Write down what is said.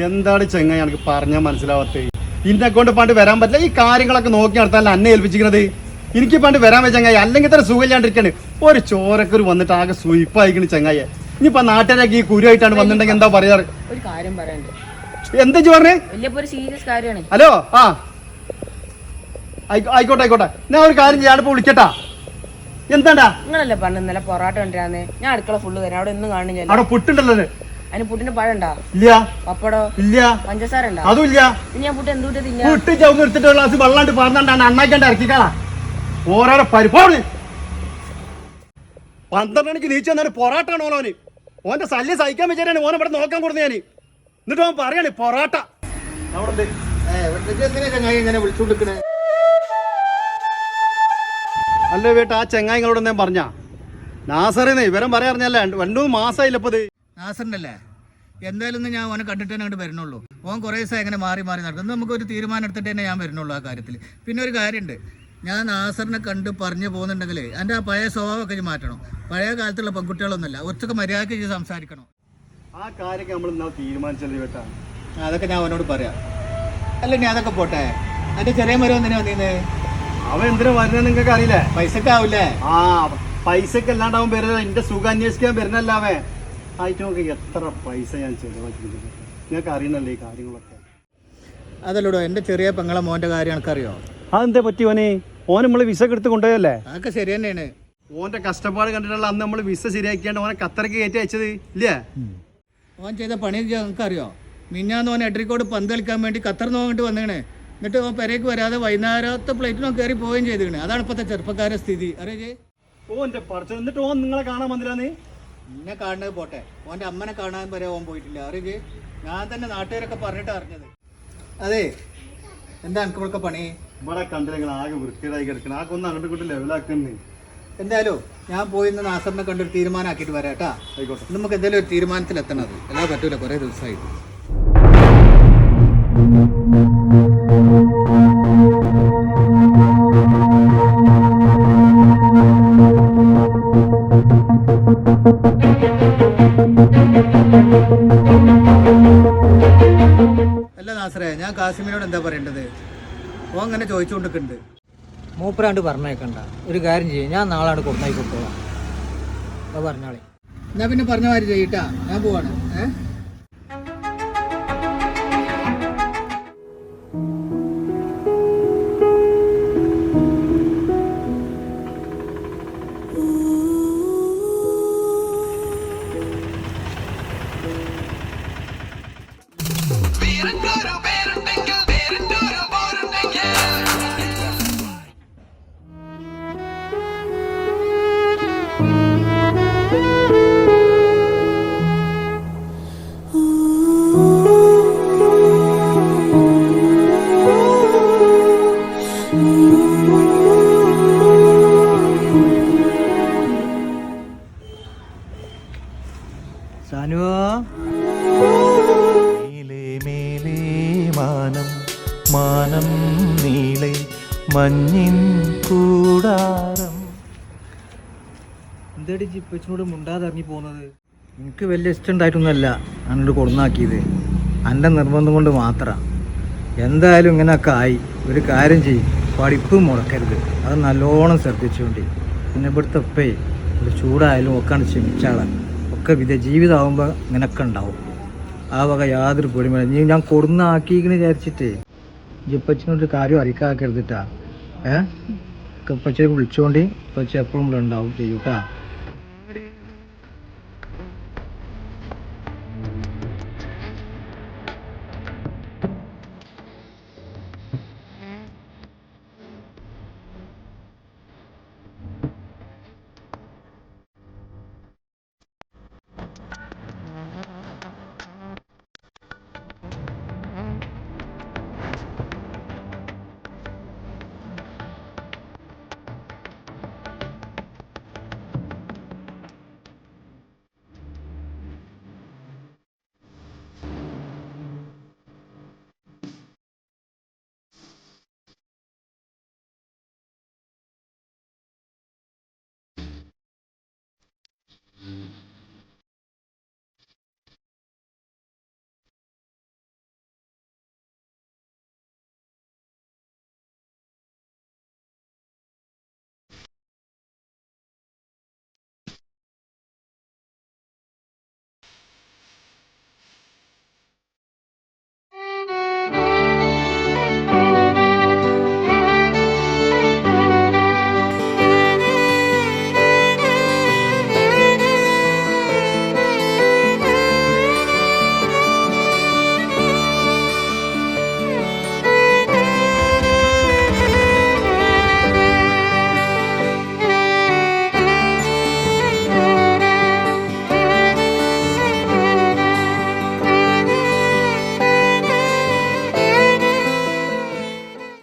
എന്താണ് ചെങ്ങ എനിക്ക് പറഞ്ഞാൽ മനസ്സിലാവാത്തേ? ഇന്നെ കൊണ്ട് പണ്ട് വരാൻ പറ്റില്ല. ഈ കാര്യങ്ങളൊക്കെ നോക്കി നടത്താൻ അന്നെ ഏൽപ്പിച്ചിരിക്കുന്നത്. എനിക്ക് പണ്ട് വരാൻ പറ്റും ചങ്ങായി, അല്ലെങ്കിൽ ഇത്ര സുഖമില്ലാണ്ടിരിക്കാണ്. ഒരു ചോരക്കൊരു വന്നിട്ട് ആകെ സുയിപ്പായിക്കണ് ചങ്ങായി. ഇനിയിപ്പോ നാട്ടുകാരൊക്കെ ഈ കുരുവായിട്ടാണ് വന്നിട്ടുണ്ടെങ്കിൽ എന്താ പറയാറ്? ഒരു കാര്യം പറയാനുണ്ട്. എന്താ പറഞ്ഞേ? സീരിയസ് കാര്യമാണ്. ഹലോ, ആ ആയിക്കോട്ടെ ആയിക്കോട്ടെ, ഞാൻ ഒരു കാര്യം ചെയ്യാനിപ്പോ വിളിക്കട്ടാ. എന്താണ്ടാ? നിങ്ങളല്ലേ പറഞ്ഞു ഇന്നലെ പൊറാട്ട കൊണ്ടിരാന്ന്. ഞാൻ അടുക്കള ഫുള്ള് തരാം. അവിടെ ഒന്നും കാണില്ല. അവിടെ പുട്ടുണ്ടല്ലോ. അതിന് പുട്ടിന്റെ പഴം ഉണ്ടാ? ഇല്ല. പപ്പടോ? ഇല്ല. പഞ്ചസാര ഉണ്ടാ? അതും ഇല്ല. പിന്നെ ഞാൻ പുട്ട് എന്തുകൂട്ടി തിന്നാ? പുട്ട് ചവിന്ന് എടുത്തിട്ട് ഒരു ഗ്ലാസ് വെള്ളാണ്ട് പറഞ്ഞാണ്ടാണ് അണ്ണാക്കാണ്ട് ഇറക്കിക്കാളാ. ഓരോരോ പരിപാടി. 12 മണിക്ക് നീച്ചു വന്നാണ് പൊറാട്ടാണ് ഓനോന്. ഓന്റെ ശല്യം സഹിക്കാൻ വെച്ചാണ് ഓനെ ഇവിടെ നോക്കാൻ കൊടുത്തു ഞാൻ. എന്നിട്ട് ഓൻ പറയാണ് പൊറാട്ട. അല്ലേ വീട്ട് ആ ചെങ്ങായിങ്ങളോട് ഞാൻ പറഞ്ഞ നാസറിനെ ഇവരും പറയാറിഞ്ഞല്ലേ 2-3 മാസമായില്ല ഇപ്പത്. നാസറിനല്ലേ എന്തായാലും ഞാൻ ഓനെ കണ്ടിട്ട് തന്നെ അങ്ങോട്ട് വരുന്നുള്ളൂ. ഓൻ കുറേ ദിവസം എങ്ങനെ മാറി മാറി നടക്കുന്നത്. നമുക്കൊരു തീരുമാനം എടുത്തിട്ട് തന്നെ ഞാൻ വരുന്നുള്ളൂ ആ കാര്യത്തിൽ. പിന്നെ ഒരു കാര്യമുണ്ട്, ഞാൻ നാസറിനെ കണ്ട് പറഞ്ഞു പോകുന്നുണ്ടെങ്കിൽ എൻ്റെ ആ പഴയ സ്വഭാവമൊക്കെ മാറ്റണം. പഴയ കാലത്തുള്ള പെൺകുട്ടികളൊന്നുമല്ല, ഒറ്റക്ക് മര്യാദയ്ക്ക് ചെയ്ത് സംസാരിക്കണം. ആ കാര്യമൊക്കെ നമ്മൾ ഇന്നാ തീരുമാനിച്ചല്ലേ കേട്ടാ. അതൊക്കെ ഞാൻ അവനോട് പറയാം. അല്ല ഞാൻ അതൊക്കെ പോട്ടെ, എൻ്റെ ചെറിയ മരം എന്തിനാ വന്നീന്ന്? അവൻ എന്തിനാ വരുന്നത് നിങ്ങൾക്ക് അറിയില്ലേ? പൈസക്കാവൂലേ? ആ പൈസക്ക് അല്ലാണ്ടാവും വരുന്നത്. എന്റെ സുഖം അന്വേഷിക്കാൻ വരുന്നല്ലാവേ. ആയിട്ട് നോക്കി എത്ര പൈസ ഞാൻ ചെലവാക്കിയിട്ടുണ്ട്. നിങ്ങൾക്ക് അറിയണല്ലേ ഈ കാര്യങ്ങളൊക്കെ. അതല്ലടോ, എൻ്റെ ചെറിയ പെങ്ങളെ മോൻ്റെ കാര്യം എനിക്കറിയോ? അതെന്താ പറ്റി ഓനെ? ഓൻ നമ്മള് വിസ എടുത്ത് കൊണ്ടുപോയല്ലേ? അതൊക്കെ ശരി തന്നെയാണ്. ഓന്റെ കഷ്ടപ്പാട് കണ്ടിട്ടുള്ള അന്ന് നമ്മൾ വിസ ശരിയാക്കിയാണ്ട് ഓനെ ഖത്തർക്ക് കയറ്റി അയച്ചത് ഇല്ലേ? ഓൻ ചെയ്ത പണി നമുക്കറിയോ? മിന്നാന്ന് ഓൻ എഡ്രിക്കോട് പന്ത് കളിക്കാൻ വേണ്ടി ഖത്തറിന്ന് നോക്കിട്ട് വന്നേണേ. എന്നിട്ട് ഓൻ പെരേക്ക് വരാതെ വൈകുന്നേരത്തെ ഫ്ലൈറ്റിനോ കയറി പോവുകയും ചെയ്തിരുന്നു. അതാണ് ഇപ്പോഴത്തെ ചെറുപ്പക്കാരുടെ സ്ഥിതി. അറിയേ ഓന്റെ പഠിച്ചത്. എന്നിട്ട് ഓൻ നിങ്ങളെ കാണാൻ വന്നില്ലാന്ന്? എന്നെ കാണുന്നത് പോട്ടെ, ഓൻ്റെ അമ്മനെ കാണാൻ വരെ ഓൻ പോയിട്ടില്ല. അറിയേ ഞാൻ തന്നെ നാട്ടുകാരൊക്കെ പറഞ്ഞിട്ട് അറിഞ്ഞത്. അതെ, എന്താ എനിക്കിവിടൊക്കെ പണി? ഇവിടെ കണ്ടില്ലെങ്കിൽ ആകെ വൃത്തിയായി കിടക്കണം. ആകെ ഒന്ന് അങ്ങോട്ട് ഇങ്ങോട്ട് ലെവലാക്കുന്നേ. എന്തായാലും ഞാൻ പോയി ഇന്ന് നാസറിനെ കണ്ടൊരു തീരുമാനമാക്കിയിട്ട് വരാം കേട്ടാ. ആയിക്കോട്ടെ. നമുക്ക് എന്തായാലും ഒരു തീരുമാനത്തിലെത്തണത്. അല്ലാതെ പറ്റൂല, കുറേ ദിവസമായി. അല്ല നാസറേ, ഞാൻ കാസിമിനോട് എന്താ പറയേണ്ടത്? ഓ അങ്ങനെ ചോദിച്ചുകൊണ്ടിരിക്കുന്നുണ്ട്. മൂപ്പരാണ്ട് പറഞ്ഞേക്കണ്ട. ഒരു കാര്യം ചെയ്യും, ഞാൻ നാളെ കൊടുത്തായി കൊടുത്തോളാം. അത് പറഞ്ഞാളെ. എന്നാ പിന്നെ പറഞ്ഞ മാതിരി ചെയ്യട്ടാ, ഞാൻ പോവാണ്. മാനം നീളെ മഞ്ഞിൻ കൂടാരം. എന്തേടി ജിപ്പച്ചിനോട് മുണ്ടാതെ ഇറങ്ങി പോകുന്നത്? എനിക്ക് വലിയ ഇഷ്ടമുണ്ടായിട്ടൊന്നുമല്ല അങ്ങോട്ട് കൊടുന്നാക്കിയത്. എൻ്റെ നിർബന്ധം കൊണ്ട് മാത്രം. എന്തായാലും ഇങ്ങനെയൊക്കെ ആയി. ഒരു കാര്യം ചെയ്യും, പഠിപ്പ് മുടക്കരുത്. അത് നല്ലോണം ശ്രദ്ധിച്ചുകൊണ്ട്. പിന്നെ ഇവിടുത്തെ ഉപ്പേ ഒരു ചൂടായാലും ഒക്കെയാണ് ക്ഷമിച്ചാളാൻ. ഒക്കെ ജീവിതമാകുമ്പോൾ ഇങ്ങനെയൊക്കെ ഉണ്ടാവും. ആ വക യാതൊരു പേടിയും വേണം. ഞാൻ കൊടുന്നാക്കിയെന്ന് വിചാരിച്ചിട്ട് ജിപ്പച്ചിനൊരു കാര്യം അറിയിക്കാക്കരുതിട്ടാ. ഇപ്പച്ചെ വിളിച്ചോണ്ടി ഇപ്പച്ച എപ്പോഴും ഉണ്ടാവും ചെയ്യൂട്ടാ.